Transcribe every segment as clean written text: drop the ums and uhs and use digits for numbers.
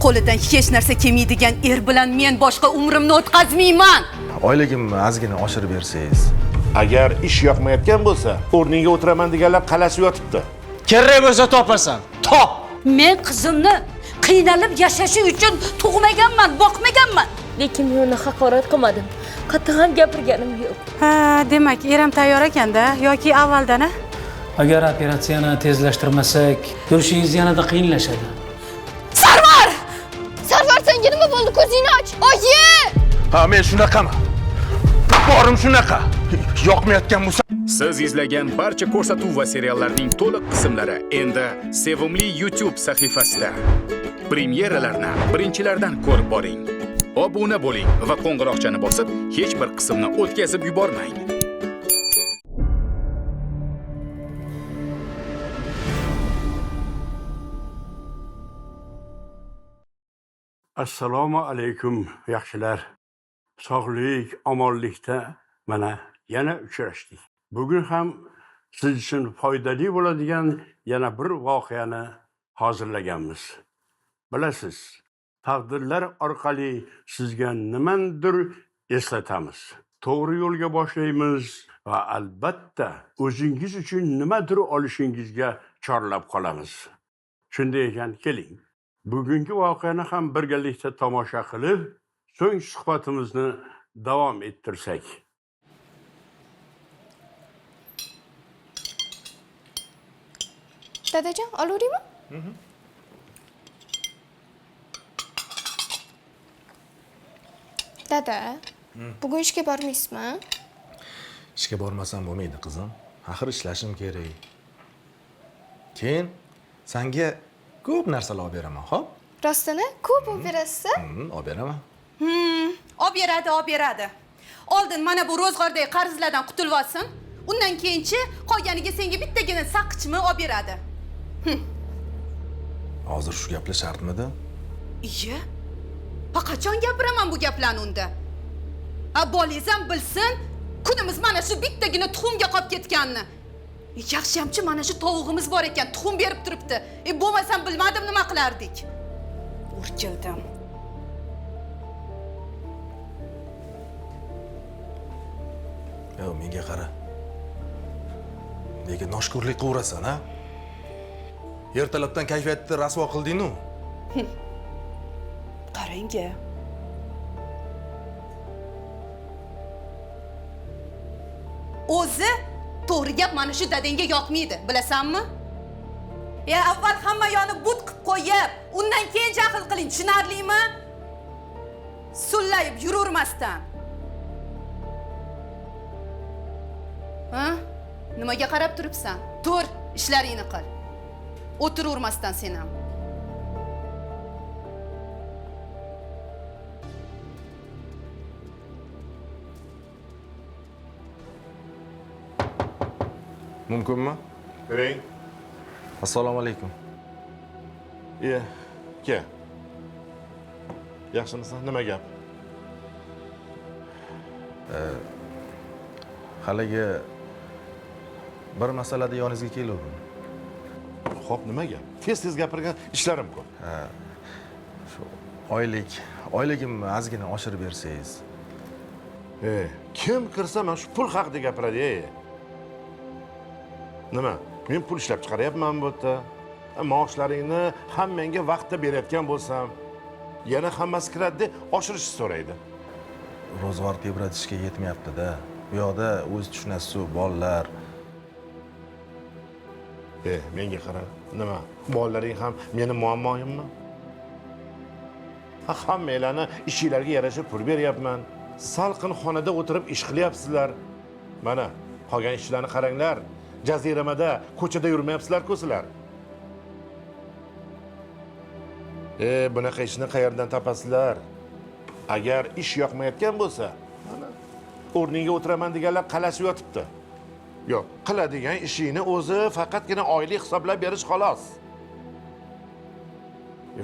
Qo'lidan hech narsa kelmaydigan er bilan men boshqa umrimni o'tkazmayman. Oyligimni ozgina oshirib bersangiz. Agar ish yoqmayotgan bo'lsa, o'rningga o'tiraman deganlar qalashib yotibdi. Kerak bo'lsa topasan. Top. Men qizimni qiynalib yashashi uchun tug'maganman, boqmaganman. Lekin men uni haqorat qilmadim. Qattiq ham gapirganim yo'q. Ha, demak, erim tayyor ekanda yoki avvaldan-a? Agar operatsiyani tezlashtirmasak, yurishingiz yanada qiyinlashadi. Sarvar! Sarvar, senga nima bo'ldi? Ko'zingni och. Oyi! Ha, men shunaqaman. Borim shunaqa. Yoqmayotgan bo'lsa. Siz izlagan barcha ko'rsatuv va seriallarning to'liq qismlari endi Sevimli YouTube sahifasida. Premyeralarni birinchilardan ko'rib boring. Obuna bo'ling va qo'ng'iroqchani bosib, hech bir qismni o'tkazib yubormang. Assalomu alaykum yaxshilar. Sog'lik, omonlikda mana yana uchrashdik. Bugun ham siz uchun foydali bo'ladigan yana bir voqeani hozirlaganmiz. Bilasiz, taqdirlar orqali sizga nimadir eslatamiz. To'g'ri yo'lga boshlaymiz va albatta o'zingiz uchun nimadir olishingizga chorlab qolamiz. Shunday ekan, keling. Bugungi voqeani ham birgalikda tomosha qilib, so'ng suhbatimizni davom ettirsak. Dadajon, olaveraymi? Dada, bugun ishga bormaysizmi? Ishga bormasam bo'lmaydi, qizim. Axir ishlashim kerak. Keyin senga ko'p narsalar olib beraman, xo'p? Rostini ko'p olib berasiz? Olib beraman. Olib beradi. Oldin mana bu ro'zg'ordagi qarzlardan qutulib olsin. Undan keyinchi qolganiga senga bittagina saqqichmi olib beradi. Hozir shu gaplar shartmidi? Iye. Qachon gapiraman bu gaplarni unda? Bolangiz ham bilsin, kunimiz mana shu bittagina tuxumga qolib ketganini. Yaxshiyamchi mana shu tovug'imiz bor ekan, tuxum berib turibdi. Bo'lmasam bilmadim nima qilardik. Urkildim. Yo, menga qara. Nega noshkurlik qilurasan, ha? Ertalabdan kayfiyatni rasvo qilding-ku. Qarang-a. O'zi to'g'ri gap mana shu dadangga yoqmaydi, bilasanmi? Avval hamma yoni but qilib qo'yib, undan keyin jahl qiling, tushunarlimi? Sullayib yuravermasdan. Ha? Nimaga qarab turibsan? Tur, ishlaringni qil. O'tiravermasdan sen ham. Mumkinmi? Kiring. Assalomu alaykum. Ke. Yaxshimisan? Nima gap? Haligi bir masalada yoningizga keldim. Xo'p, nima gap? Tez-tez gapirgan ishlarim ko'p. Shu oyligimni ozgina oshirib bersangiz. Kim kirsa mana shu pul haqida gapiradi, Nima? Men pul ishlab chiqaryapman bu yerda. Maoshlaringni hammangga vaqtda berayotgan bo'lsam, yana hammasi kiradi, oshirishni so'raydi. Ro'zg'or tebratishga yetmayapti-da. Bu yoqda o'z tushunasiz, bolalar. Menga qara. Nima? Bolalaring ham meni muammoyimmi? Hammanglarni ishinglarga yarasha pul beryapman. Salqin xonada o'tirib ish qilyapsizlar. Mana, qolgan ishlarni qaranglar. Jaziramada ko'chada yurmayapsizlar-ku sizlar. Bunaqa ishni qayerdan topasizlar? Agar ish yoqmayotgan bo'lsa, mana o'rningga o'tiraman deganlar qalashib yotibdi. Yo'q, qiladigan ishingni o'zi faqatgina oylik hisoblab berish xolos.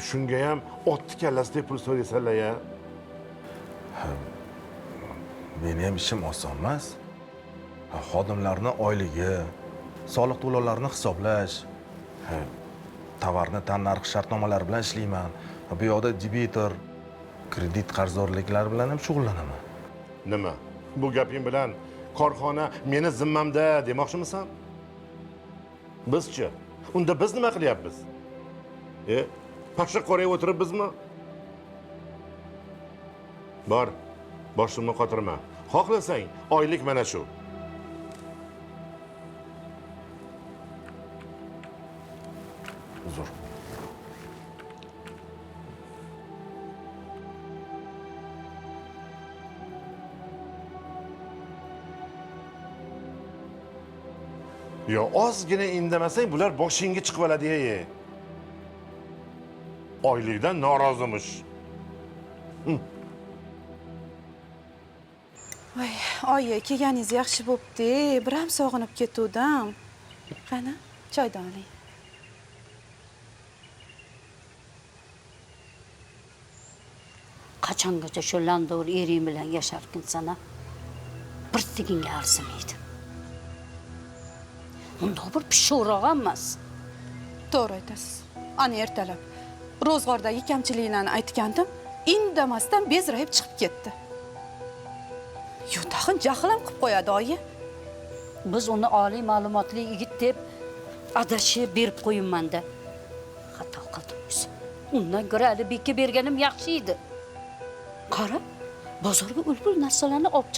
Shunga ham otni kallasida pul so'raysanlar-ya. Meni ham ishim oson emas. Xodimlarning oyligi, soliq to'lovlarini hisoblash, tovarni tannarx shartnomalari bilan ishlayman. Bu yoqda debitor, kredit qarzdorliklari bilan ham shug'ullanaman. Nima? Bu gaping bilan korxona meni zimmamda demoqchimisan? Bizchi? Unda biz nima qilyapmiz? Pashsha qorayib o'tiribmizmi? Bor, boshimni qotirma. Xohlasang, oylik mana shu. Uzr. Yo, ozgina indamasang, bular boshingga chiqib oladi-ey. Oylikdan norozimish. Voy, oyi, kelganingiz yaxshi bo'pti. Bir ham sog'inib ketuvdim. Qani, choydan oling. Qachongacha shu landovur ering bilan yasharkinsan a? Bir teginga arzimaydi. Undoq bir pisho'roq emas. To'g'ri aytasiz. Ana ertalab ro'zg'ordagi kamchiliklarni aytgandim, indamasdan bezrayib chiqib ketdi. Yo, tag'in jahl ham qilib qo'yadi, oyi. Biz uni oliy ma'lumotli yigit deb adashib berib qo'yinmanda. Xato qildim o'zi. Undan ko'ra Ali bekka berganim yaxshi edi. Qara, bozorga ulbul narsalarni olib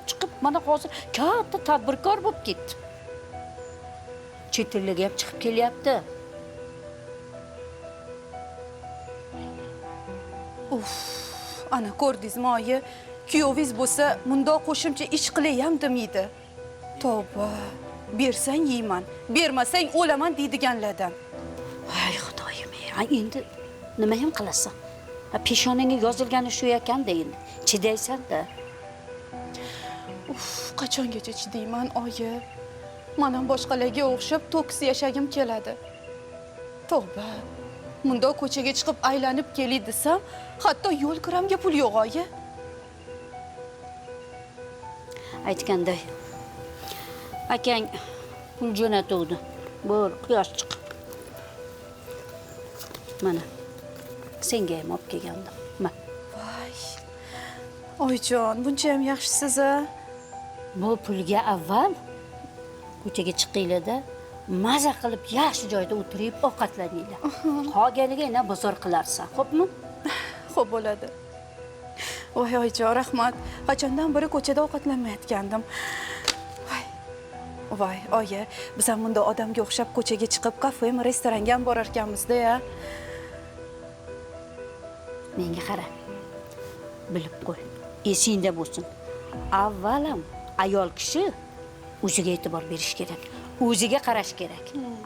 chiqib, mana hozir katta tadbirkor bo'lib ketdi. Chet elga ham chiqib kelyapti. Ana ko'rdingizmi, oyi? Kuyovingiz bo'lsa, bundoq qo'shimcha ish qilay ham demaydi. Tavba, bersang yeyman, bermasang o'laman deydiganlardan. Ay xudoyim, endi nima ham qilasan? Peshonangga yozilgani shu ekanda endi. Chidaysan-da. Qachongacha chidayman, oyi? Mana boshqalarga o'xshab to'kis yashagim keladi. Tavba. Bunda ko'chaga chiqib aylanib kelay desam, hatto yo'l kiramga pul yo'q, oyi. Aytganday, akang pul jo'natuvdi. Bo'l, quyosh chiqib. Mana senga ham olib kelgandim. Voy. Oyjon, buncha ham yaxshisiz-a? Bu pulga avval ko'chaga chiqinglar-da, maza qilib yaxshi joyda o'tirib ovqatlaninglar. Qolganiga yana bozor qilarsan, xo'pmi? Xo'p bo'ladi. Voy oyjon, rahmat. Qachondan beri ko'chada ovqatlanmayotgandim. Voy, oyi, biz ham bunda odamga o'xshab ko'chaga chiqib, kafemi, restoranga ham borar ekanmiz-da-ya. Menga qara. Bilib qo'y. Esingda bo'lsin. Avvalam ayol kishi o'ziga e'tibor berish kerak. O'ziga qarash kerak.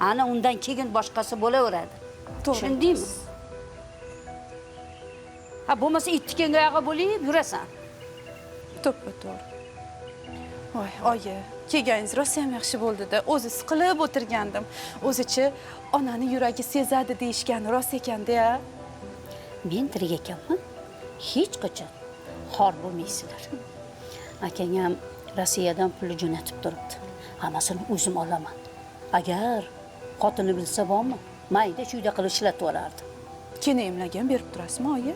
Ana undan keyin boshqasi bo'laveradi. Tushundingmi? Ha, bo'lmasa ittikenga oyog'i bo'lib yurasan. To'ppa-to'g'ri. Voy, oyi, kelganingiz rosa ham yaxshi bo'ldi-da. O'zi siqilib o'tirgandim. O'zichi onani yuragi sezadi deyishgani rost ekan-da. Men tirik ekanman. Hech qachon xor bo'lmaysizlar. Akang ham Rossiyadan pul jo'natib turibdi. Hammasini o'zim olaman. Agar xotini bilsa bormi, mayda chuyda qilib ishlatib yuborardi. Keni emlagan berib turasizmi, oyi?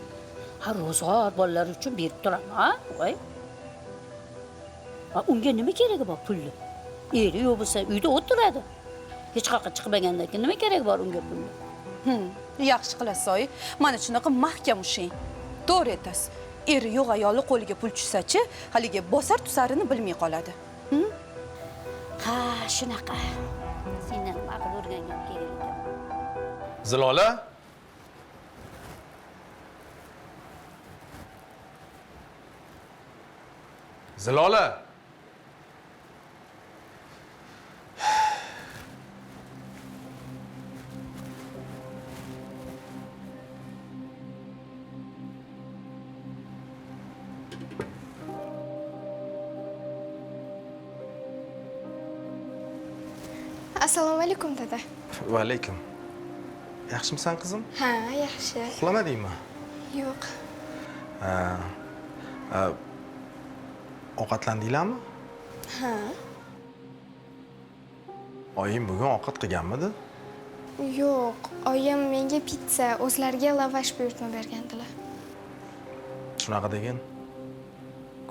Ha, ro'zg'or bolalar uchun berib turaman, ha? Voy. Unga nima keragi bor pulni? Eri yo'q bo'lsa uyda o'tiradi. Hech qayerga chiqmagandan keyin nima keragi bor unga pulni? Yaxshi qilasiz, oyi. Mana shunaqa mahkam ushing. To'g'ri aytasiz. Eri yo'q ayoli qo'liga pul tushsa-chi, haliga bosar tusarini bilmay qoladi. Ha, shunaqa. Sendan nima qilib o'rgangan kerak ekan. Zilola? Zilola? Assalomu alaykum dada. Va alaykum. Yaxshimisan qizim? Ha, yaxshi. Uxlamadingmi? Yo'q. Ovqatlandinglarmi? Ha. Oying bugun ovqat qilganmidi? Yo'q, oyim menga pitsa, o'zlariga lavash buyurtma bergandilar. Shunaqa degin.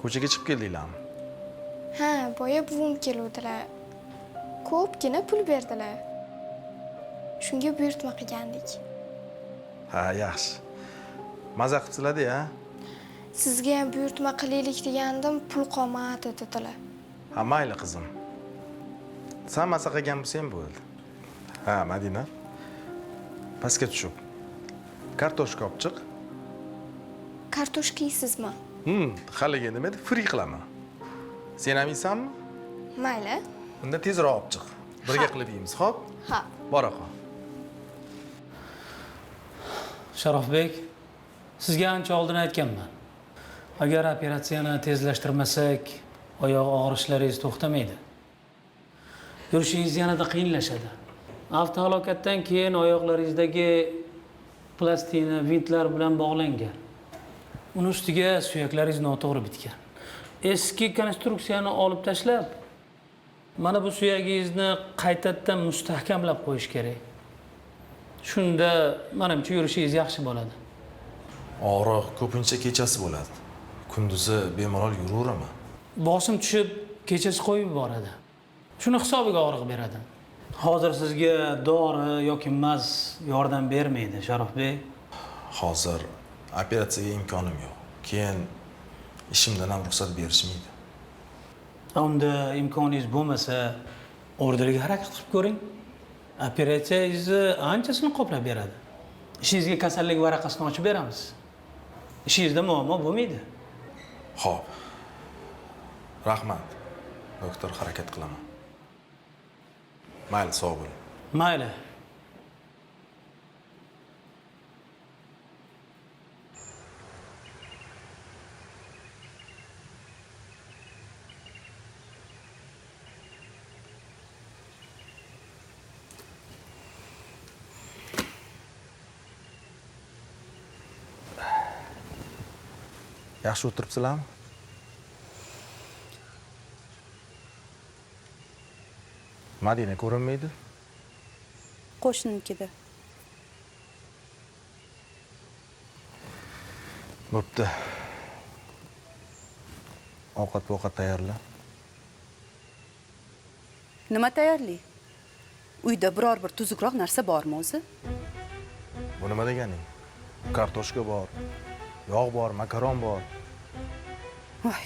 Ko'chaga chiqib keldinglarmi? Ha, boya buvim keluvdilar. Ko'pgina pul berdilar. Shunga buyurtma qilgandik. Ha, yaxshi. Maza qilibsizlar-da, ha? Sizga ham buyurtma qilaylik degandim, pul qolmadi dedilar. Ha, mayli qizim. Sen maza qilgan bo'lsang bo'ldi. Ha, Madina. Pastga tushib. Kartoshka olib chiq. Kartoshka yeysizmi? Haliga nima edi? Free qilaman. Sen ham yeysanmi? Mayli. Unda tezroq olib chiq. Birga qilib yeymiz, xo'p? Ha. Bora qol. Sharofbek, sizga ancha oldin aytganman. Agar operatsiyani tezlashtirmasak, oyoq og'rishlaringiz to'xtamaydi. Yurishingiz yanada qiyinlashadi. Avtohalokatdan keyin oyoqlaringizdagi plastina vintlar bilan bog'langan. Uni ustiga suyaklaringiz noto'g'ri bitgan. Eski konstruksiyani olib tashlab, mana bu suyagingizni qaytadan mustahkamlab qo'yish kerak. Shunda menimcha yurishingiz yaxshi bo'ladi. Og'riq ko'pincha kechasi bo'ladi. Kunduzi bemalol yuraveraman. Bosim tushib, kechasi qo'yib yuboradi. Shuni hisobiga og'riq beradi. Hozir sizga dori yoki maz yordam bermaydi, Sharofbek. Hozir operatsiyaga imkonim yo'q. Keyin ishimdan ham ruxsat berishmaydi. Unda imkoningiz bo'lmasa, o'rdiliga harakat qilib ko'ring. Operatsiyangizni anchasini qoplab beradi. Ishingizga kasallik varaqasini ochib beramiz. Ishingizda muammo bo'lmaydi. Xo'p. Rahmat. Doktor, harakat qilaman. Mayli, sog' bo'ling. Mayli. Yaxshi o'tiribsizlarmi? Madina ko'rinmaydi? Qo'shninikida. Bo'pti. Ovqat tayyorla. Nima tayyorli? Uyda biror bir tuzukroq narsa bormi o'zi? Bu nima deganing? Kartoshka bor, yog' bor, makaron bor. Voy,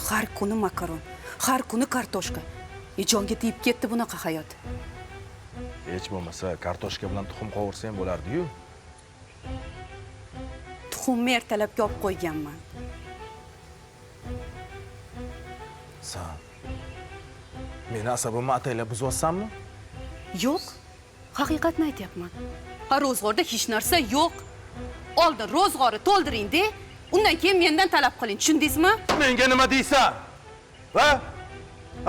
har kuni makaron, har kuni kartoshka. Jonga tegib ketdi bunaqa hayot. Hech bo'lmasa kartoshka bilan tuxum qovursang bo'lardi-yu. Tuxumni ertalabga olib qo'yganman. Sen meni asabimni ataylab buzyapsanmi? Yo'q, haqiqatni aytyapman. Ha, ro'zg'orda hech narsa yo'q. Oldin ro'zg'orni to'ldiring-da, undan keyin mendan talab qiling, tushundingizmi? Menga nima deysan? Va?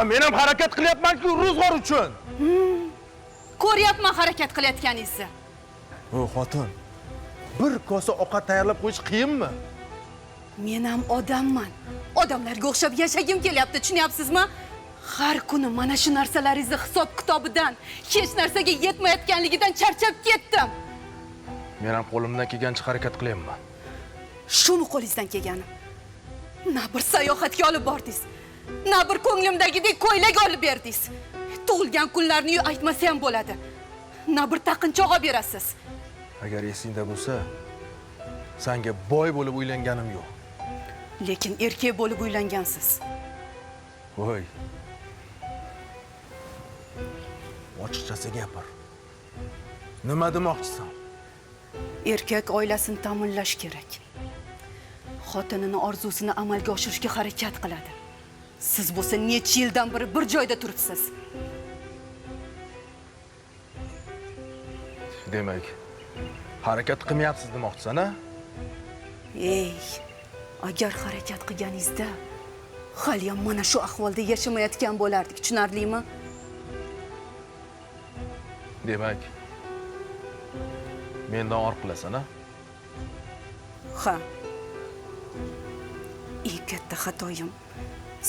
Men ham harakat qilyapman-ku ro'zg'or uchun. Ko'ryapman harakat qilayotganingizni. O xotin, bir kosa ovqat tayyorlab qo'yish qiyinmi? Men ham odamman. Odamlarga o'xshab yashagim kelyapti, tushunyapsizmi? Har kuni mana shu narsalaringizni hisob-kitobidan, hech narsaga yetmayotganligidan charchab ketdim. Men ham qo'limdan kelgancha harakat qilyapman. Shuni qo'lingizdan kelgani. Na bir sayohatga olib bordingiz, na bir ko'nglimdagidek ko'ylak olib berdingiz. Tug'ilgan kunlarni aytmasa ham bo'ladi. Na bir taqinchoq olib berasiz. Agar esingda bo'lsa, senga boy bo'lib uylanganim yo'q. Lekin erkak bo'lib uylangansiz. Voy. Ochiqchasi gapir. Nima demoqchisan? Erkak oilasini ta'minlash kerak. Xotinini orzusini amalga oshirishga harakat qiladi. Siz bo'lsa necha yildan beri bir joyda turibsiz. Demak, harakat qilmayapsiz demoqchisan-a? Ey, agar harakat qilganingizda hali ham mana shu ahvolda yashamayotgan bo'lardik, tushunarlimi? Demak, mendan or qilasan-a? Ha. Eng katta xatoyim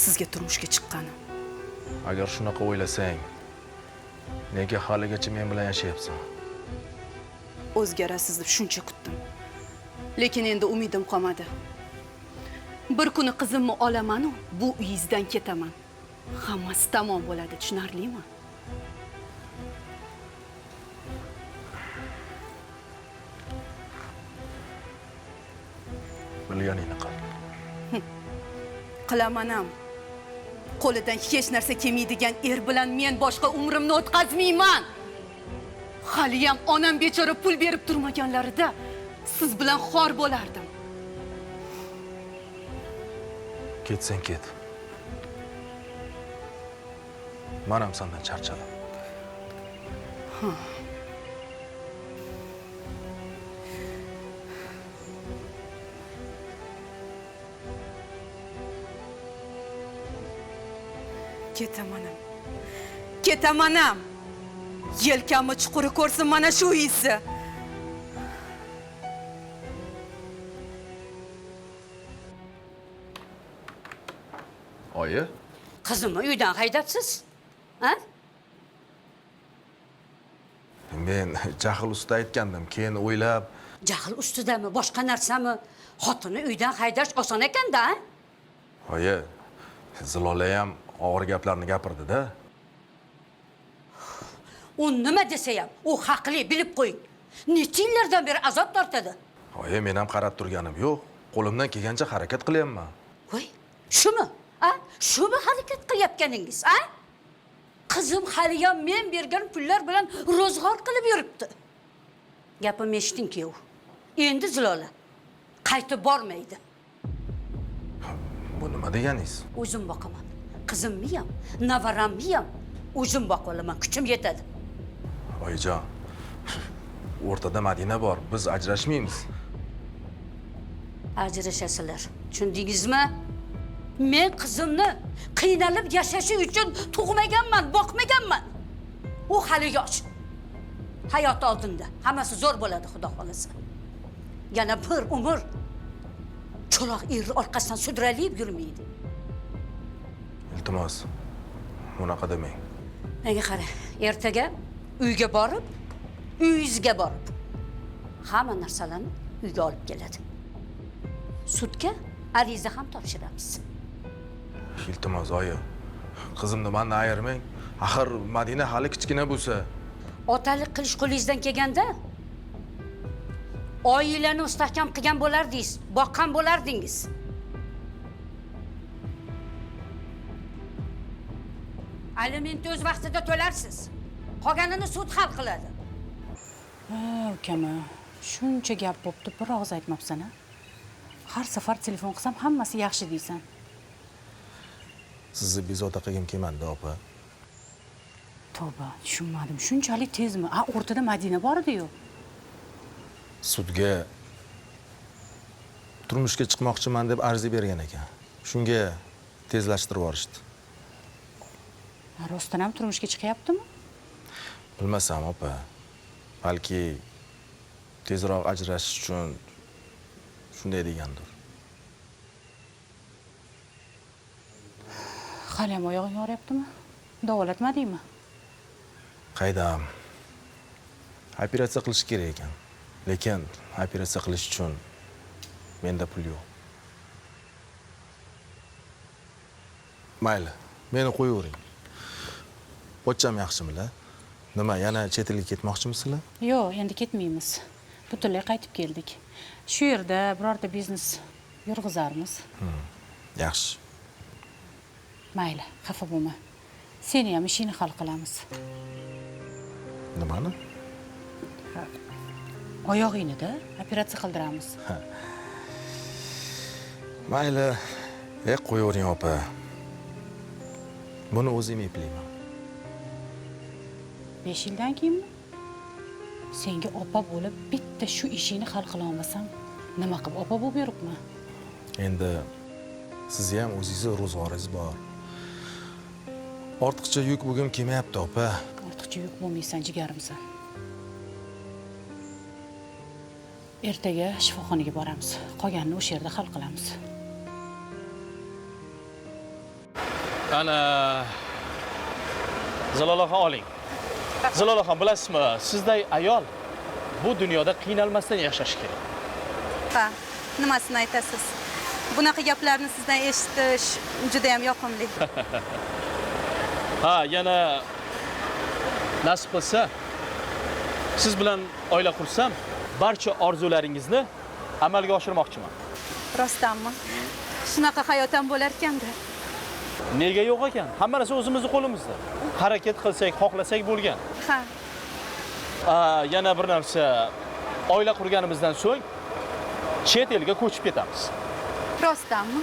sizga turmushga chiqqanim. Agar shunaqa o'ylasang, nega haligacha men bilan yashayapsan? o'zgarasiz deb shuncha kutdim. Lekin endi umidim qolmadi. Bir kuni qizimni olaman-u, bu uyingizdan ketaman. Hammasi tamom bo'ladi, tushunarlimi? Bilganingni qil. Qilaman ham. Qo'lidan hech narsa kelmaydigan er bilan men boshqa umrimni o'tkazmayman. Hali ham onam bechora pul berib turmaganlarida siz bilan xor bo'lardim. Ketsang ket. Men ham sendan charchadim. Ketamanam. Ketamanam. Yelkamni chuquri ko'rsin mana shu isi. Oyi, Qizimni uydan haydabsiz? Ha? men jahl ustida aytgandim, keyin o'ylab, Jahl ustidami, boshqa narsami? Xotinni uydan haydash oson ekan-da, ha? oyi, Zilola ham og'ir gaplarni gapirdi-da. U nima desa ham, u haqli, bilib qo'ying. Necha yillardan beri azob tortadi. Oyi, men ham qarab turganim yo'q. Qo'limdan kelgancha harakat qilyapman. Voy, shumi? Ha? Shumi harakat qilyapganingiz, ha? Qizim hali ham men bergan pullar bilan ro'zg'or qilib yuribdi. Gapimni eshitding-ku. Endi Zilola qaytib bormaydi. Bu nima deganingiz? O'zim boqaman. Qizimni ham, navaramni ham o'zim boqib olaman, kuchim yetadi. Oyijon, o'rtada Madina bor. Biz ajrashmaymiz. Ajrashasizlar. Tushundingizmi? Men qizimni qiynalib yashashi uchun tug'maganman, boqmaganman. U hali yosh. Hayot oldinda. Hammasi zo'r bo'ladi, Xudo xolasa. Yana bir umr cho'loq er orqasidan sudralib yurmaydi. Iltimos, bunaqa demang. Menga qara, ertaga uyga borib, uyingizga borib hamma narsalarni uyga olib keladi. Sudga ariza ham topshiramiz. Iltimos, oyi. Qizimni mendan ayirmang. Axir Madina hali kichkina bo'lsa. Otalik qilish qo'lingizdan kelganda oilani mustahkam qilgan bo'lardingiz, boqqan bo'lardingiz. Alimentni o'z vaqtida to'larsiz. Qolganini sud hal qiladi. Ukama, shuncha gap bo'pti, bir og'iz aytmabsan-a? Har safar telefon qilsam hammasi yaxshi deysan. Sizni bezovta qilgim kelmadi, opa. Tavba, tushunmadim. Shunchalik tezmi? O'rtada Madina bor edi-yu. Sudga turmushga chiqmoqchiman deb arz bergan ekan. Shunga tezlashtirib yuborishdi. Rostdan ham turmushga chiqyaptimi? Bilmasam, opa. Balki tezroq ajrashish uchun shunday degandir. Hali ham oyog'ing og'riyaptimi? Davolatmadingmi? Qaydam. Operatsiya qilish kerak ekan. Lekin operatsiya qilish uchun menda pul yo'q. Mayli, meni qo'yavering. Pochcham yaxshimi-la? Nima, yana chet elga ketmoqchimisizlar? Yo'q, endi ketmaymiz. Butunlay qaytib keldik. Shu yerda birorta biznes yurg'izarmiz. Yaxshi. Mayli, xafa bo'lma. Seni ham ishingni hal qilamiz. Nimani? Oyog'ingni-da operatsiya qildiramiz. Mayli, qo'yavering, opa. Buni o'zim eplayman. 5 yildan keyinmi? Senga opa bo'lib bitta shu ishingni hal qila olmasam, nima qilib opa bo'lib yuribman? Endi sizni ham o'zingizni ro'zg'oringiz bor. Ortiqcha yuk bugün kelmayapti, opa. Ortiqcha yuk bo'lmaysan, jigarimsan. Ertaga shifoxonaga boramiz. Qolganini o'sha yerda hal qilamiz. Ana Zilolaxon oling. Zilolaxon, bilasizmi, sizday ayol bu dunyoda qiynalmasdan yashash kerak. Ha, nimasini aytasiz? Bunaqa gaplarni sizdan eshitish juda ham yoqimli. Ha, yana nasib qilsa siz bilan oila qursam, barcha orzularingizni amalga oshirmoqchiman. Rostdanmi? Shunaqa hayot ham bo'lar ekanda. Nega yo'q ekan? Hamma narsa o'zimizning qo'limizda. Harakat qilsak, xohlasak bo'lgan. Ha, Yana bir narsa, oila qurganimizdan so'ng chet elga ko'chib ketamiz. rostdanmi?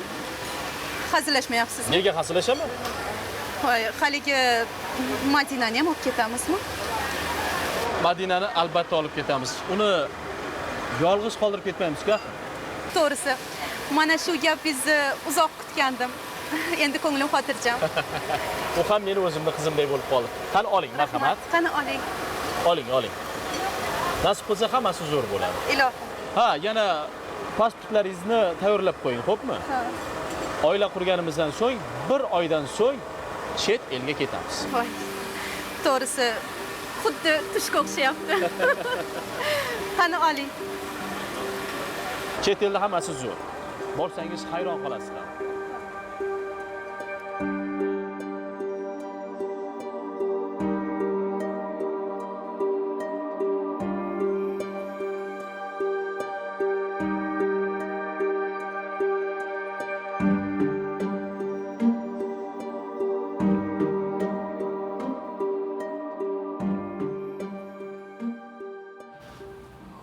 Hazillashmayapsizmi? Nega hazillashaman? Voy, haligi Madinani ham olib ketamizmi? Madinani albatta olib ketamiz. Uni yolg'iz qoldirib ketmaymiz-ku. To'g'risi, mana shu gapingizni uzoq kutgandim. Endi ko'nglim xotirjam. U ham meni o'zimning qizimdek bo'lib qoldi. Qani oling, marhamat. Qani oling. Oling. Nasib qilsa hammasi zo'r bo'ladi. Ilohim. Ha, yana pasportlaringizni tayyorlab qo'ying, xo'pmi? Ha. Oila qurganimizdan so'ng, bir oydan so'ng chet elga ketamiz. Voy. To'g'risi, xuddi tushga o'xshayapti. Qani oling. Chet elda hammasi zo'r. Borsangiz hayron qolasizlar.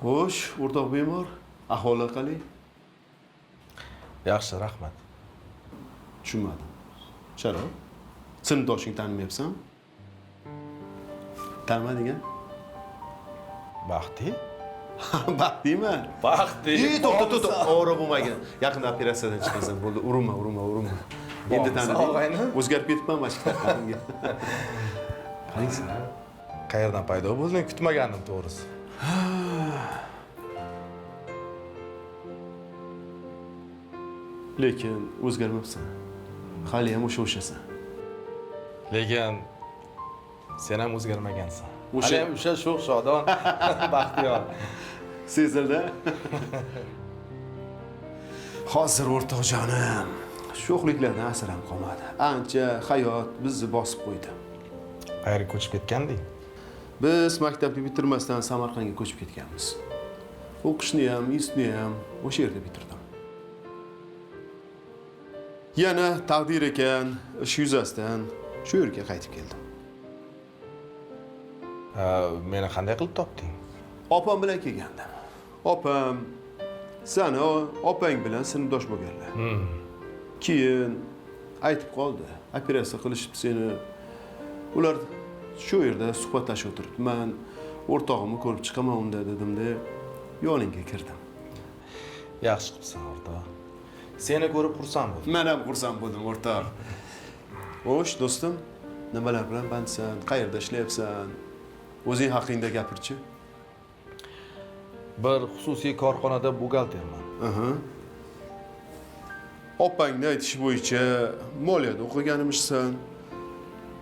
Xo'sh, o'rtoq bemor, ahvoli qalay? Yaxshi, rahmat. Tushunmadim. Sharof, sinfdoshing tanimayapsan? Tanima degan? Baxti? Baxtiyman. Baxti. To'xta, ovora bo'lmagin. Yaqinda operatsiyadan chiqasan, bo'ldi. Urinma. Endi tanidim. O'zgarib ketibman mashqda. Qaraysan. Qayerdan paydo bo'lding? Kutmagandim to'g'risi. Lekin o'zgarmabsan. Hali ham o'shasan. Lekin sen ham o'zgarmagansan. O'sha ham o'sha sho'x shodon, baxtiyor. Sezildi. Hozir o'rtoqjonim, sho'xliklardan asar ham qolmadi. Ancha hayot bizni bosib qo'ydi. Qayerga ko'chib ketganding? Biz maktabni bitirmasdan Samarqandga ko'chib ketganmiz. O'qishni ham, institutni ham o'sha yerda bitirdim. Yana taqdir ekan, ish yuzasidan shu yerga qaytib keldim. Meni qanday qilib topding? Opam bilan kelgandim. Opam seni opang bilan sinfdosh bo'lganlar. Keyin aytib qoldi, operatsiya qilishib seni. Ular shu yerda suhbatlashib o'tiribdi. Men o'rtog'imni ko'rib chiqaman unda dedim-da, yoningga kirdim. Yaxshi qilibsan, o'rtoq. Seni ko'rib xursand bo'ldim. Men ham xursand bo'ldim, o'rtoq. Xo'sh, do'stim, nimalar bilan bandsan? Qayerda ishlayapsan? O'zing haqingda gapirchi. Bir xususiy korxonada buxgalterman. Opangni aytishi bo'yicha moliyada o'qiganimishsan.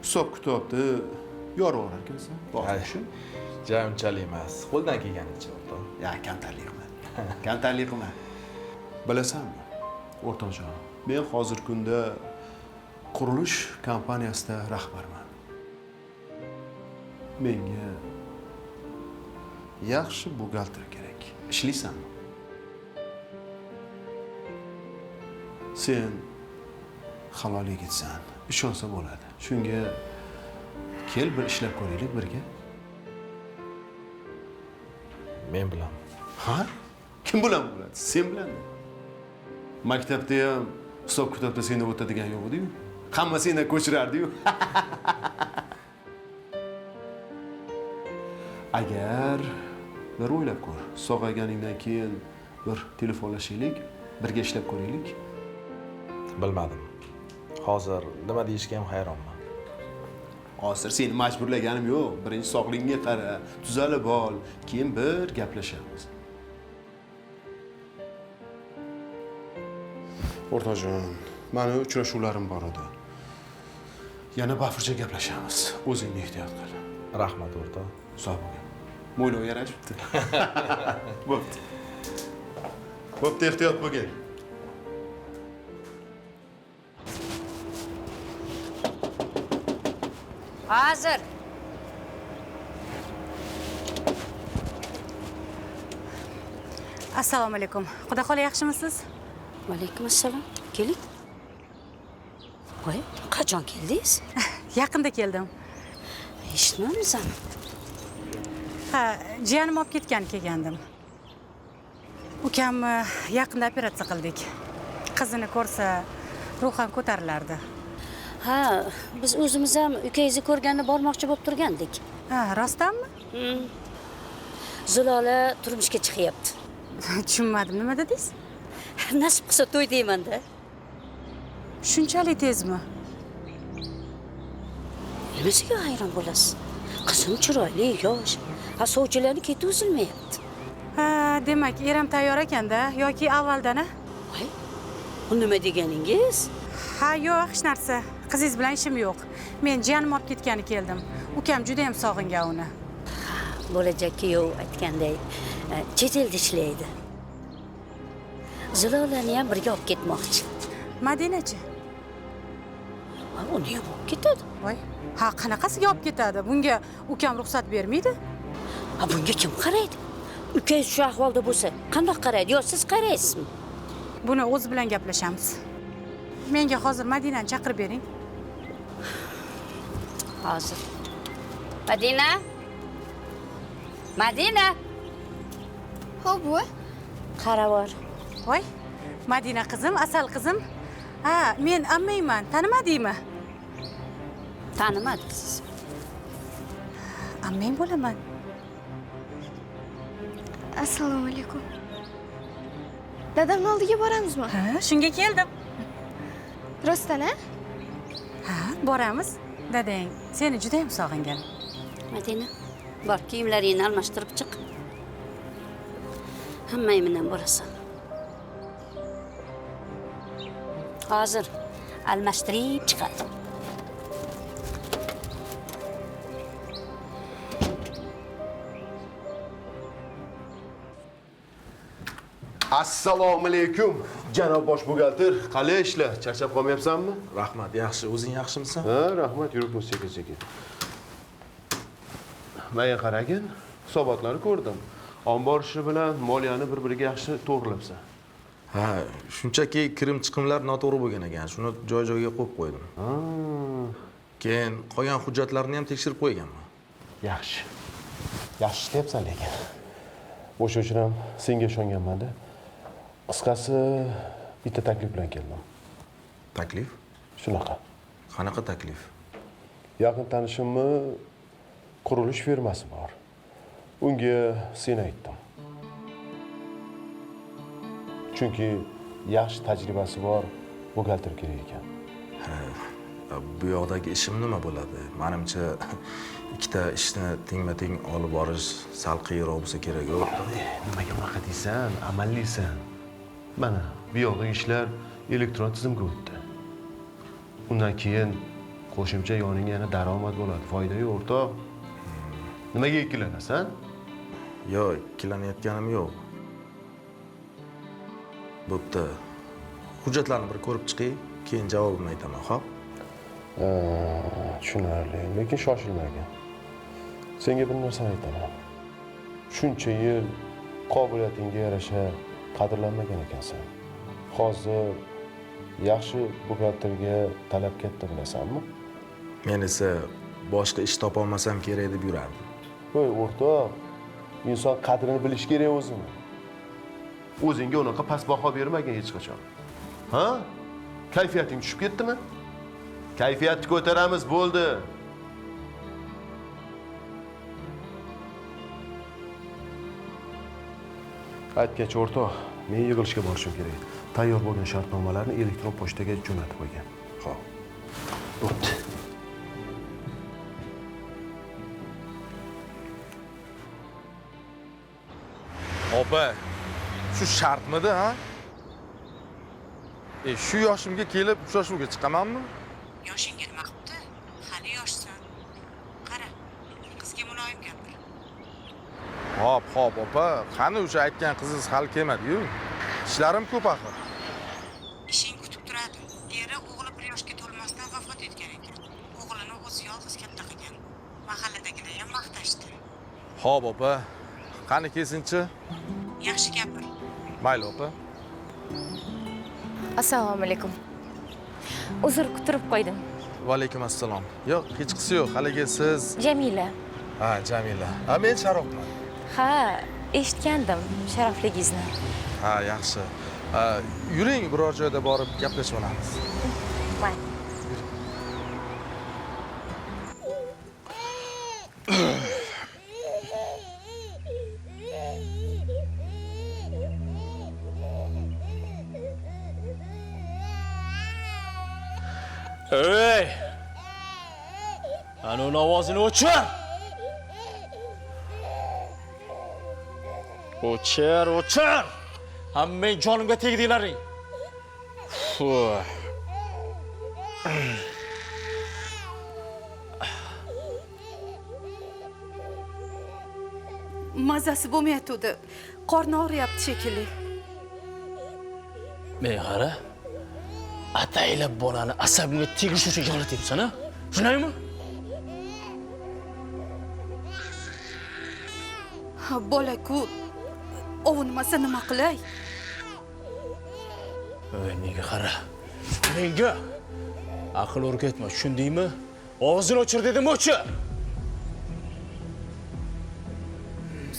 Hisob kitobni yorib olar ekansan. Boqishim. Ja, unchalik emas. Qo'ldan kelganicha, o'rtoq. Ya, kamtarlik qilma. Bilasanmi, o'rtoqjon, men hozir kunda qurilish kompaniyasida rahbarman. Menga yaxshi buxgalter kerak. Ishlaysanmi? Sen halol yigitsan, ishonsa bo'ladi. Shunga kel bir ishlab ko'raylik birga. Men bilan. Ha? Kim bilan bo'ladi? Sen bilan. Maktabda ham hisob kitobda seni o'tadigan yo'q edi-yu. Hamma seni ko'chirardi-yu. Agar bir o'ylab ko'r, sog'ayganingdan keyin bir telefonlashaylik, birga ishlab ko'raylik. Bilmadim. Hozir nima deyishga ham hayronman. Hozir seni majburlaganim yo'q. Birinchi sog'lig'ingga qara, tuzalib ol, keyin bir gaplashamiz. O'rtoqjon, meni uchrashuvlarim bor edi. Yana bafurcha gaplashamiz. O'zingni ehtiyot qil. Rahmat, o'rtoq. Sog' bo'ling. Mo'ylov yarashibdi. Bo'pti. Bo'pti, ehtiyot bo'lgin. Hozir. Assalomu alaykum. Xudo xola yaxshimisiz? Va alaykum assalom. Keling. Voy, qachon keldingiz? Yaqinda keldim. Eshitmadingizmi? Ha, jiyanim olib ketgan kelgandim. Ukamni yaqinda operatsiya qildik. Qizini ko'rsa, ruhan ko'tarilardi. Ha, biz o'zimiz ham ukangizni ko'rganda bormoqchi bo'lib turgandik. Ha, rostdanmi? Zilola turmushga chiqyapti. Tushunmadim, nima dedingiz? Nasib qilsa to'y deyman-da. Shunchalik tezmi? Nimasiga hayron bo'lasiz? Qizim chiroyli, yosh. Sovchilarni keti uzilmayapti. Ha, demak, eram tayyor ekanda yoki avvaldan-a? Voy, bu nima deganingiz? Ha, yo'q, hech narsa. Qizingiz bilan ishim yo'q. Men jiyanim olib ketgani keldim. Ukam juda ham sog'ingan uni. Bo'lajak kuyov aytganday, chet elda ishlaydi. Zilolani ham birga olib ketmoqchi. Madinachi? Uni ham olib ketadi. Voy, ha, qanaqasiga olib ketadi? Bunga ukam ruxsat bermaydi? Bunga kim qaraydi? Ukangiz shu ahvolda bo'lsa, qandoq qaraydi? Yo, siz qaraysizmi? Buni o'zi bilan gaplashamiz. Menga hozir Madinani chaqirib bering. Hozir. Madina? Madina? Xo'p, buvi. Qaravor. Voy, Madina qizim, asal qizim. Ha, men ammangman. Tanimadingmi? Tanimadingiz. Ammang bo'laman. Assalomu alaykum. Dadamning oldiga boramizmi? Ha, shunga keldim. Rostdan-a? Ha, boramiz. Dadang seni juda ham sog'ingan. Madina, bor kiyimlaringni almashtirib chiq. Hammang bilan borasan. Hozir almashtirib chiqadi. Assalomu alaykum, janob bosh buxgalter. Qalay ishlar? Charchab qolmayapsanmi? Rahmat, yaxshi. O'zing yaxshimisan? Ha, rahmat. Yurib bo'l sekin-sekin. Menga qaragin, hisobotlarni ko'rdim. Ombor ishi bilan moliyani bir-biriga yaxshi to'g'rilabsan. Ha, shunchaki kirim chiqimlar noto'g'ri bo'lgan ekan. Shuni joy-joyiga qo'yib qo'ydim. Keyin qolgan hujjatlarni ham tekshirib qo'yganman. Yaxshi. Yaxshi ishlayapsan lekin. O'sha uchun ham senga ishonganman-da. Qisqasi, bitta taklif bilan keldim. Taklif? Shunaqa. Qanaqa taklif? Yaqin tanishimni qurilish firmasi bor. Unga seni aytdim. Chunki yaxshi tajribasi bor buxgalter kerak ekan. Bu yoqdagi ishim nima bo'ladi? Menimcha ikkita ishni tengma-teng olib borish sal qiyinroq bo'lsa kerak. Nimaga unaqa deysan? Amallisan. Mana bu yoqdagi ishlar elektron tizimga o'tdi. Undan keyin qo'shimcha yoningga yana daromad bo'ladi. Foyda-yu o'rtoq. Nimaga ikkilanasan? Yo'q, ikkilanayotganim yo'q. Bo'pti. Hujjatlarni bir ko'rib chiqing, keyin javobimni aytaman, xo'p? Tushunarli, lekin shoshilmagin. Senga bir narsani aytaman. Shuncha yil qobiliyatingga yarasha qadrlanmagan ekansan. Hozir yaxshi buxgalterga talab katta, bilasanmi? Men esa boshqa ish topa olmasam kerak deb yurardim. Voy o'rtoq, inson qadrini bilish kerak o'zini. O'zingga unaqa past baho bermagin hech qachon. Ha? Kayfiyating tushib ketdimi? Kayfiyatni ko'taramiz, bo'ldi. Aytgach o'rtoq, men yig'ilishga borishim kerak. Tayyor bo'lgan shartnomalarni elektron pochtaga jo'natib qo'ygan. Xo'p. Bo'pti. Opa, shu shartmidi, ha? Shu yoshimga kelib uchrashuvga chiqamanmi? Yoshingga nima qilibdi? Hali yoshsan. Qara, qizga muloyim gapir. Hop, opa. Qani o'sha aytgan qizingiz hali kelmadi-yu. Ishlarim ko'p axir. Ishing kutib turadi. Eri o'g'li 1 yoshga to'lmasdan vafot etgan ekan. O'g'lini o'zi yolg'iz katta qilgan. Mahalladagilar ham maqtashdi. Hop, opa. Qani kelsinchi? Yaxshi gapir. Mayli, opa. Assalomu alaykum. Uzr kuttirib qo'ydim. Va alaykum assalom. Yo'q, hech qisi yo'q. Haligi siz Jamila. Ha, Jamila. Ha, men Sharofman. Ha, eshitgandim sharafligingizni. Ha, yaxshi. Yuring, biror joyda borib gaplashib olamiz. Mayli. Ey! Ana uni ovozini o'chir! O'chir! Hammang jonimga tegdinglaring. Mazasi bo'lmayotdi. Qorni og'riyapti shekilli. Men qara. Ataylab bolani asabimga tegish uchun yig'latyapsan, ha? Shundaymi? Bola-ku ovunmasa nima qilay? Menga qara. Menga aql o'rgatma, tushundingmi? Og'zini ochir dedim, o'chir.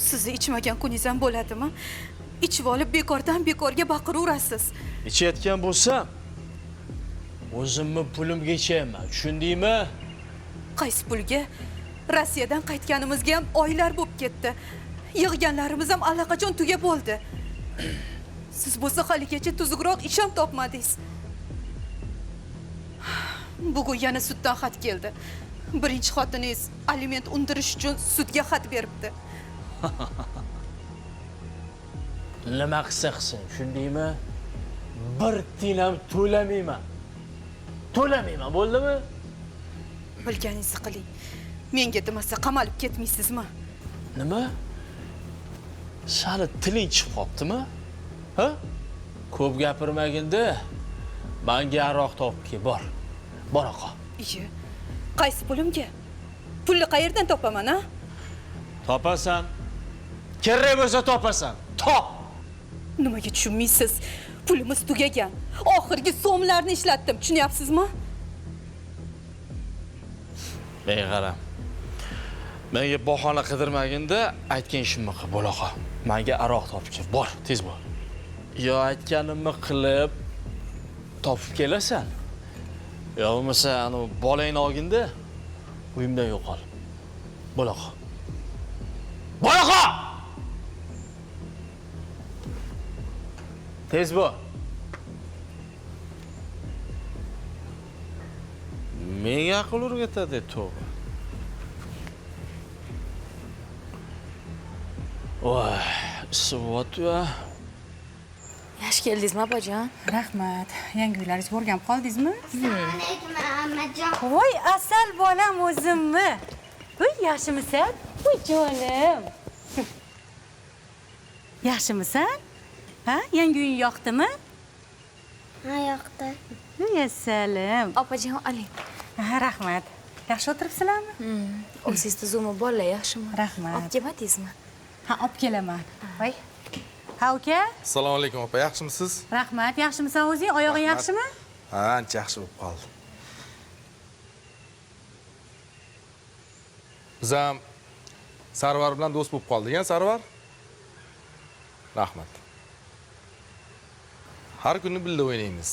Sizni ichmagan kuningiz ham bo'ladimi? Ichib olib bekordan bekorga baqiraverasiz. Ichayotgan bo'lsam, o'zimni pulimga ichayman, tushundingmi? Qaysi pulga? Rossiyadan qaytganimizga ham oylar bo'lib ketdi. Yig'ganlarimiz ham allaqachon tugab bo'ldi. Siz bo'lsa haligacha tuzukroq ish ham topmadingiz. Bugun yana suddan xat keldi. Birinchi xotiningiz aliment undirish uchun sudga xat beribdi. Nima qilsa qilsin, tushundingmi? Bir tiyin ham to'lamayman. To'lamayman, bo'ldimi? Bilganingizni qiling. Menga demasa qamalib ketmaysizmi? Nima? Sali tiling chiqib qoptimi? Ha? Ko'p gapirmaginda, menga aroq topib kel, bor. Bor oqa. Iye. Qaysi pulimga? Pulni qayerdan topaman, ha? Topasan. Kerak bo'lsa topasan. Top. Nimaga tushunmaysiz? Pulimiz tugagan. Oxirgi so'mlarni ishlatdim, tushunyapsizmi? Men qara. Menga bahona qidirmaginda aytgan ishimni qil, bo'laqa. Menga aroq topib kel, bor, tez bo'l. Yo aytganimni qilib topib kelasan. Yo bo'lmasa, anu bolangni olginda uyimdan yo'qol. Bo'laqa. Bo'laqa! Tez bo'l. Menga aql o'rgatadi, to'g'ri. Voy, isibot-ya. Yaxshi keldingizmi, opajon? Rahmat. Yangi uylaringiz o'rganib qoldingizmi? Alaykum Ahmadjon. Voy, asal bolam o'zimmi? Voy, yaxshimisan? Voy, jonim. Yaxshimisan? Ha? Yangi uying yoqdimi? Ha, yoqdi. Assalam. Opajon, oling. Rahmat. Yaxshi o'tiribsizlarmi? O'zingiz tuzumi bolalar yaxshimi? Rahmat. Olib kelmadingizmi? Ha, olib kelaman. Voy. Ha, uka? Assalomu alaykum, opa. Yaxshimisiz? Rahmat. Yaxshimisan o'zing? Oyog'ing yaxshimi? Ha, ancha yaxshi bo'lib qoldi. Biz ham Sarvar bilan do'st bo'lib qoldik-a, Sarvar? Rahmat. Har kuni birga o'ynaymiz.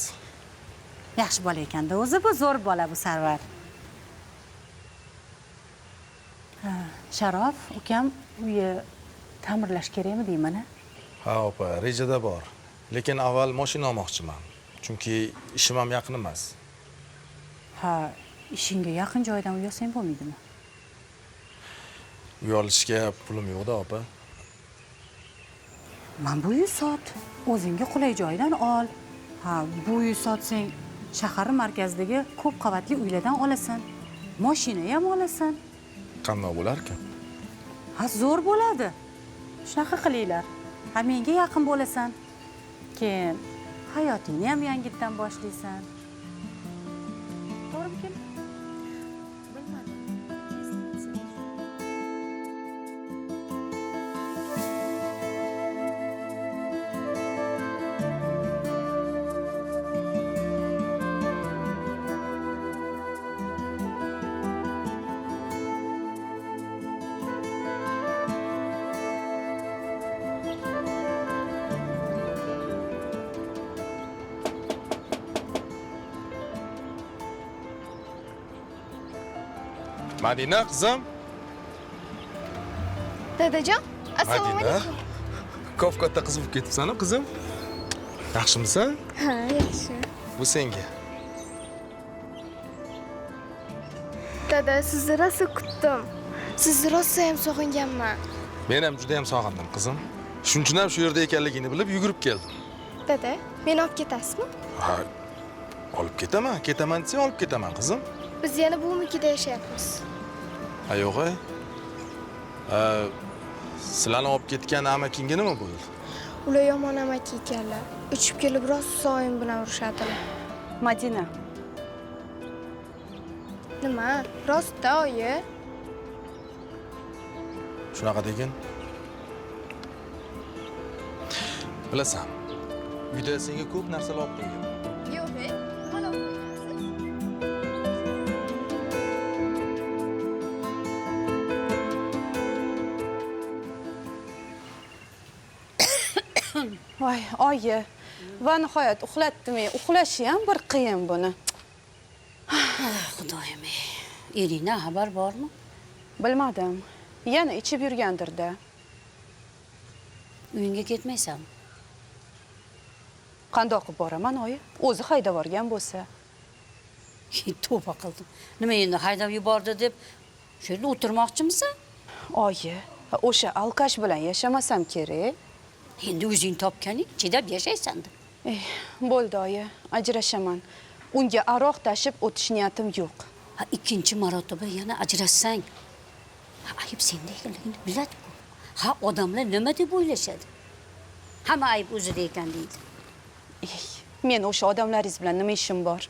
Yaxshi bola ekan-da o'zi, bu zo'r bola bu Sarvar. Ha, Sharof, ukam uyi ta'mirlash kerakmi deyman-a? Ha, opa, rejada bor. Lekin avval mashina olmoqchiman. Chunki ishim ham yaqin emas. Ha, ishingga yaqin joydan uy olsang bo'lmaydimi? Uy olishga pulim yo'q-da, opa. Men bu uy sot. O'zingga qulay joydan ol. Ha, bu uy sotsang shahar markazidagi ko'p qavatli uylardan olasan. Mashina ham olasan. Qanday bo'lar ekan? Ha, zo'r bo'ladi. Shunaqa qilinglar. Ha menga yaqin bo'lasan. Keyin hayotingni ham yangitdan boshlaysan. To'g'rimikin? Madina qizim. Dadajon, assalomu Madina. alaykum. Ko'p katta qiz bo'lib ketibsan, qizim. Yaxshimisan? Ha, yaxshi. Bu senga. Dada, sizni rosa kutdim. Sizni rosa ham sog'inganman. Men ham juda ham sog'indim, qizim. Shuning uchun ham shu yerda ekanligingni bilib yugurib keldim. Dada, meni olib ketasizmi? Ha, olib ketaman. Ketaman desang olib ketaman, qizim. Biz yana buvimnikida yashayapmiz. Ha, yo'q-ay. Sizlarni olib ketgan amakingga nima bo'ldi? Ular yomon amaki ekanlar. Uchib kelib rosa soyim bilan urishadilar. Madina, Nima? Rostda, oyi? Shunaqa degin. Bilasan, uyda senga ko'p narsalar olib qo'ygan. Yo'q, nima olib qo'ygansiz? voy, oyi. Va nihoyat uxlatdimi? Uxlashi ham bir qiyin buni. Xudoyim. Eringdan xabar bormi? Bilmadim. Yana ichib yurgandir-da. Uyingga ketmaysanmi? Qandoq qilib boraman, oyi? O'zi haydab borgan bo'lsa. Tavba qildim. Nima endi haydab yubordi deb shu yerda o'tirmoqchimisan? Oyi, o'sha alkash bilan yashamasam kerak. Endi o'zing topganing chidab yashaysan-da. Bo'ldi, oyi. Ajrashaman. Unga aroq tashib o'tish niyatim yo'q. Ha, ikkinchi marotaba yana ajrashsang, ayb senda ekanligini biladi-ku. Ha, odamlar nima deb o'ylashadi? Hamma ayb o'zida ekan deydi. Men o'sha odamlaringiz bilan nima ishim bor?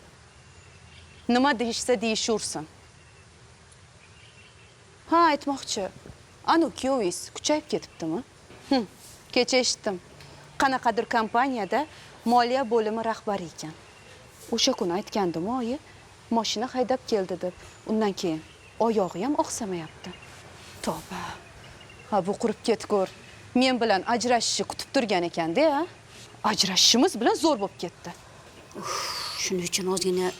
Nima deyishsa deyishaversin. Ha, aytmoqchi. Anu kuyovingiz kuchayib ketibdimi? Kecha eshitdim. Qanaqadir kompaniyada moliya bo'limi rahbari ekan. O'sha kuni aytgandim, oyi, mashina haydab keldi deb. Undan keyin oyog'i ham oqsamayapti. Tavba. Ha, bu qurib ketgur. Men bilan ajrashishni kutib turgan ekan-da, ha? Ajrashishimiz bilan zo'r bo'lib ketdi. Shuning uchun ozgina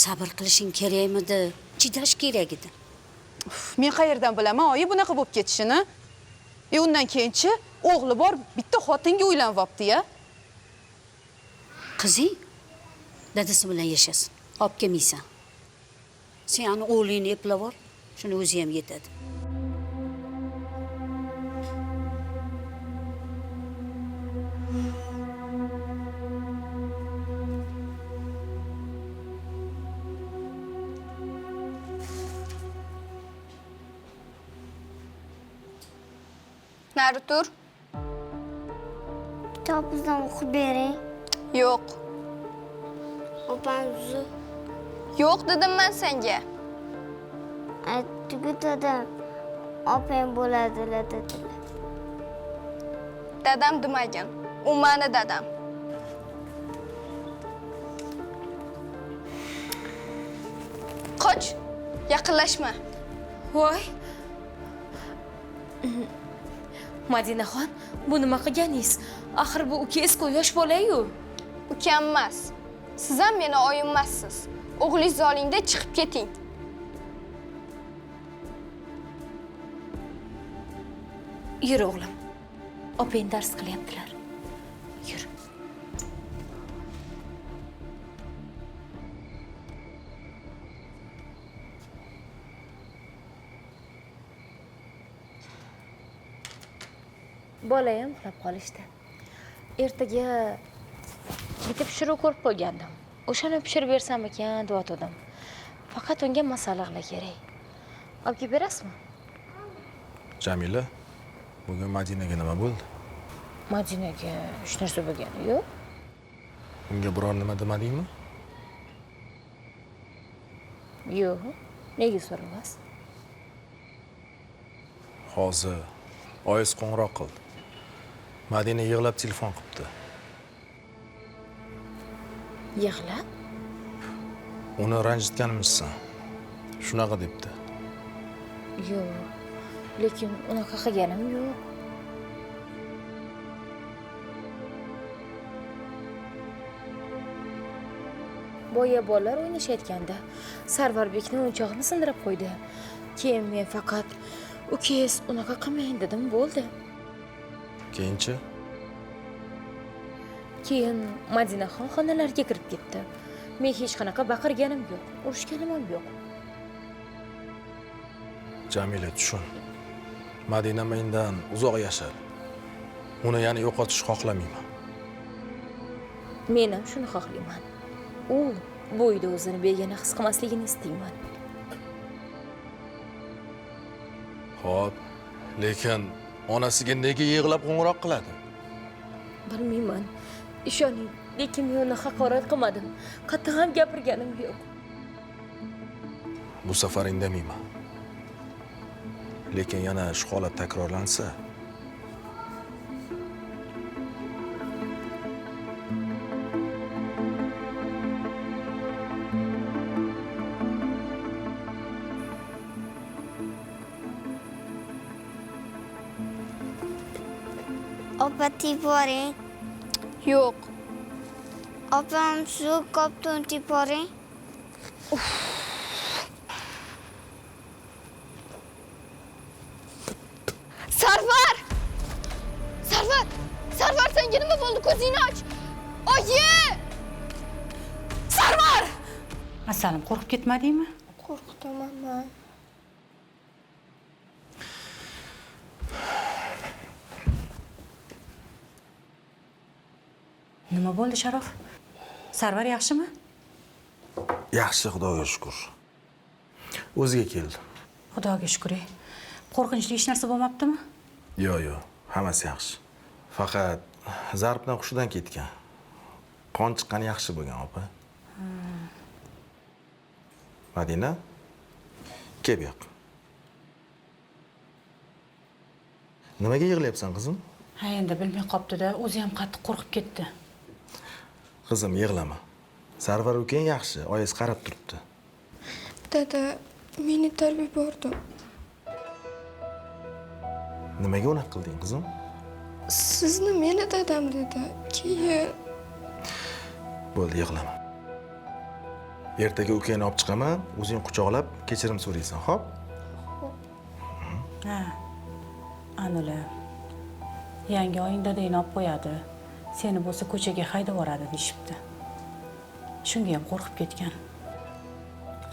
sabr qilishing kerakmidi? Chidash kerak edi. Men qayerdan bilaman, oyi, bunaqa bo'lib ketishini? Undan keyinchi o'g'li bor, bitta xotinga uylanyapti-ya. Qizing dadasi bilan yashasin. Olib kelmaysan. Sen ani o'g'lingni eplab ol, shuni o'zi ham yetadi. Nari tur. Kitobingizni o'qib bering. Yo'q. Opangizni. Yo'q dedim men senga. Aytdi-ku dadam. Opang bo'ladilar dedilar. Dadam demagin. U meni dadam. Qoch. Yaqinlashma. Voy. Madinaxon, bu nima qilganingiz? Axir bu ukangiz-ku, yosh bola-yu. Ukam emas. Siz ham meni oyim emassiz. O'g'lingizni olingda chiqib keting. Yur o'g'lim. Opang dars qilyaptilar. Yur. Bolayam uxlab qolishdi. Ertaga bitta pishiriq ko'rib qo'ygandim. O'shani pishirib bersam ekan deb o'tdim. Faqat unga masalliqlar kerak. Olib kelib berasizmi? Jamila, Bugun Madinaga nima bo'ldi? Madinaga hech narsa bo'lgani yo'q. Unga biror nima demadingmi? Yo'q. Nega so'ramas? Hozir oyis qo'ng'iroq qildi. Madina yig'lab telefon qilibdi. Yig'lab? Uni ranjitganmishsan. Shunaqa debdi. Yo'q. Lekin unaqa qilganim yo'q. Boya bolalar o'ynashayotganda Sarvarbekni o'yinchog'ini sindirib qo'ydi. Keyin men faqat ukangiz unaqa qilmang dedim, bo'ldi. Keyinchi? Keyin Madinaxon xonalarga kirib ketdi. Men hech qanaqa baqirganim yo'q, urishganim ham yo'q. Jamila tushun. Madina mendan uzoq yashar. Uni yana yo'qotish xohlamayman. Men ham shuni xohlayman. U bu uyda o'zini begona his qilmasligini istayman. Xo'p, lekin onasiga nega yig'lab qo'ng'iroq qiladi? Bilmayman. Ishoning, lekin men uni haqorat qilmadim. Qattiq ham gapirganim yo'q. Bu safar indamayman. Lekin yana shu holat takrorlansa, Opa tiboring. Yo'q. Opam shu kopton tiboring. Sarvar! Sarvar! Sarvar, senga nima bo'ldi? Ko'zingni och. Oyi! Sarvar! Asalim, qo'rqib ketmadingmi? Qo'rqitaman. Nima bo'ldi, Sharof? Sarvar yaxshimi? yaxshi, Xudoga shukr. O'ziga keldi. Xudoga shukr. Qo'rqinchli hech narsa bo'lmabdimi? Yo'q, hammasi yaxshi. Faqat zarbdan hushidan ketgan. Qon chiqqani yaxshi bo'lgan, opa. Madina, kel bu yoqqa. Nimaga yig'layapsan, qizim? Ha, endi bilmay qopdi-da, o'zi ham qattiq qo'rqib ketdi. Qizim, yig'lama. Sarvar ukang yaxshi, oyis qarab turibdi. Dada, meni tarbiya bordi. Nimaga unaqa qilding, qizim? Sizni meni dadam dedi. Keyin Bo'ldi, yig'lama. Ertaga ukangni olib chiqaman, o'zing quchoqlab kechirim so'raysan, xo'p? Ha. Anula. Yangi oying dadangni olib qo'yadi. Seni bo'lsa ko'chaga haydab yuboradi deyshibdi. Shunga ham qo'rqib ketgan.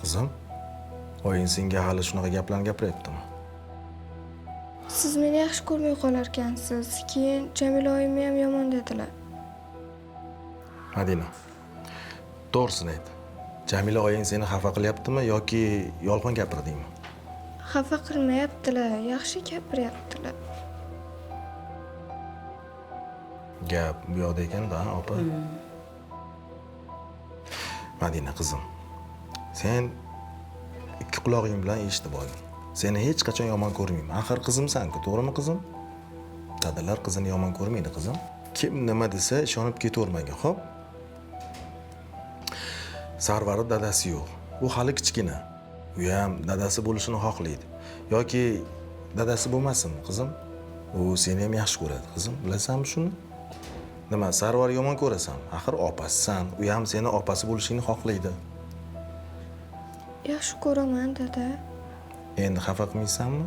Qizim, oying senga hali shunaqa gaplarni gapiryaptimi? siz meni yaxshi ko'rmay qolarkansiz. Keyin Jamila oyimni ham yomon dedilar. Madina, to'g'risini ayt. Jamila oying seni xafa qilyaptimi yoki yolg'on gapirdingmi? Xafa qilmayaptilar, yaxshi gapiryaptilar. Gap bu yoqda ekan-da, opa. Madina qizim, sen ikki quloqing bilan eshitib olding. Seni hech qachon yomon ko'rmayman. Axir qizimsan-ku, to'g'rimi qizim? Dadalar qizini yomon ko'rmaydi, qizim. Kim nima desa ishonib ketavermagan, xo'p? Sarvarni dadasi yo'q. U hali kichkina. U ham dadasi bo'lishini xohlaydi. Yoki dadasi bo'lmasinmi, qizim? U seni ham yaxshi ko'radi, qizim. Bilasanmi shuni? Nima, Sarvar yomon ko'rasan? Axir opasisan. U ham seni opasi bo'lishingni xohlaydi. Yaxshi ko'raman, dada. Endi xafa qilmaysanmi?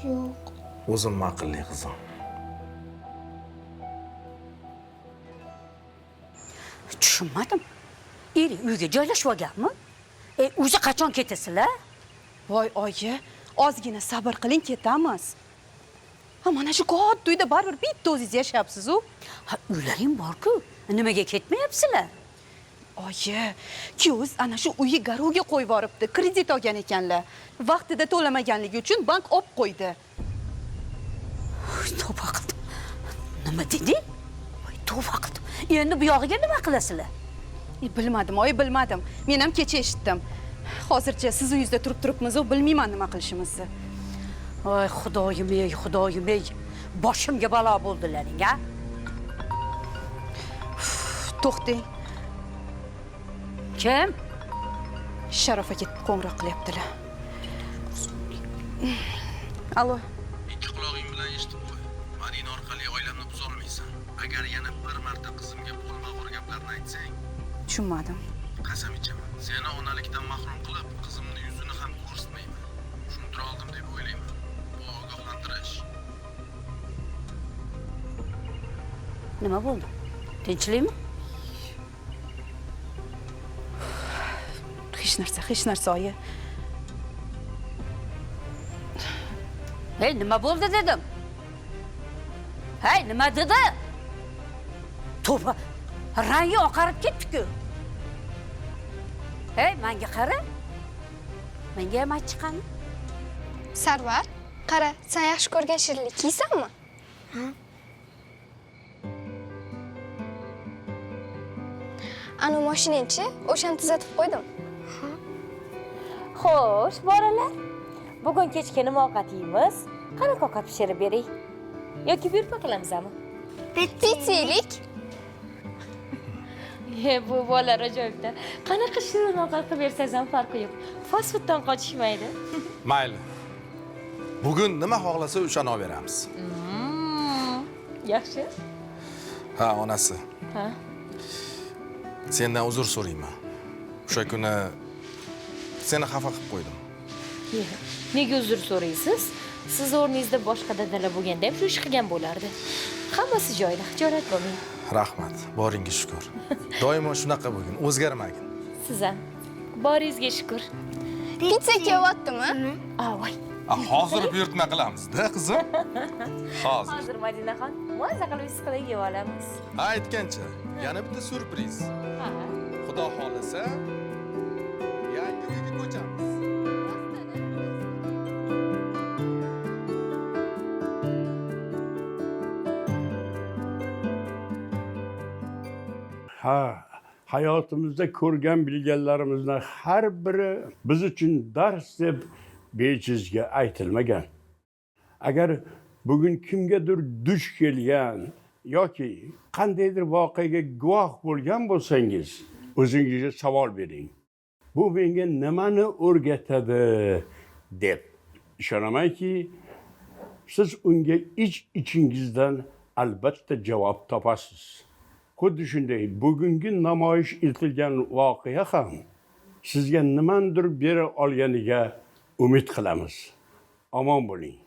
Yo'q. O'zim aqlli qizim. Tushunmadim. Ering uyga joylashib olganmi? O'zi qachon ketasizlar? Voy oyi, ozgina sabr qiling, ketamiz. Ha, mana shu katta uyda baribir bitta o'zingiz yashayapsiz-ku. Ha, uylaring bor-ku. Nimaga ketmayapsizlar? Oyi, kuyovuz ana shu uyni garovga qo'yib yuboribdi. Kredit olgan ekanlar. Vaqtida to'lamaganligi uchun bank olib qo'ydi. Tavba qildim. Nima deding? Voy, tavba qildim. Endi bu yog'iga nima qilasizlar? Bilmadim, oy bilmadim. Men ham kecha eshitdim. Hozircha siz uyingizda turibmiz, bilmayman nima qilishimizni. Voy, xudoyim ey. Boshimga balo bo'ldilaring, ha? To'xtang. Kim? Sharof aka qo'ng'iroq qilyaptilar. Alo. Ikki quloqing bilan eshitib qo'y. Madina orqali oilamni buzolmaysan. Agar yana bir marta qizimga bo'lmag'ur gaplarni aytsang, Tushunmadim. qasam ichaman. Seni onalikdan mahrum qilib, qizimni yuzini ham ko'rsatmayman. Tushuntira oldim deb o'ylayman. Bu ogohlantirish. Nima bo'ldi? Tinchlikmi? Hech narsa oyi. Hey, nima bo'ldi dedim? Hey, nima dedi? Tavba, rangi oqarib ketdi-ku. Hey, menga qara. Menga ham aytchiqani. Sarvar, qara, sen yaxshi ko'rgan shirinlik yeysanmi? Ana mashinangchi, o'shani tuzatib qo'ydim. Xo'sh, bolalar. Bugun kechga nima ovqat yeymiz? Qani ovqat pishirib bering. Yoki buyurtma qilamizmi? Pitsiylik. Bu bolalar ajoyibda. Qanaqa shirin ovqat qilib bersangiz ham farqi yo'q. Fast fooddan qochishmaydi. Mayli. Bugun nima xohlasa o'shani olib beramiz. Yaxshi. Ha, onasi. Ha. Sendan uzr so'rayman. O'sha kuni seni xafa qilib qo'ydim. Nega uzr so'raysiz? Siz o'rningizda boshqa dadalar bo'lganda ham shu ish qilgan bo'lardi. Hammasi joyida, xijolat bo'lmang. Rahmat, boringga shukur. Doimo shunaqa bo'lgin, o'zgarmagin. Siz ham boringizga shukur. Pitsa kelyaptimi? Voy. Hozir buyurtma qilamiz-da, qizim. Hozir. Hozir Madinaxon, maza qilib issiqlik yeb olamiz. Aytgancha, yana bitta syurpriz. Ha. Xudo xolasa, yangi uyga ko'chamiz. Hayotimizda ko'rgan bilganlarimizning har biri biz uchun dars deb bejizga aytilmagan. Agar bugun kimgadir duch kelgan yoki qandaydir voqeaga guvoh bo'lgan bo'lsangiz, o'zingizga savol bering. Bu menga nimani o'rgatadi deb. Ishonamanki, siz unga ich-ichingizdan albatta javob topasiz. Xuddi shunday bugungi namoyish etilgan voqea ham sizga nimandir bera olganiga umid qilamiz. Omon bo'ling.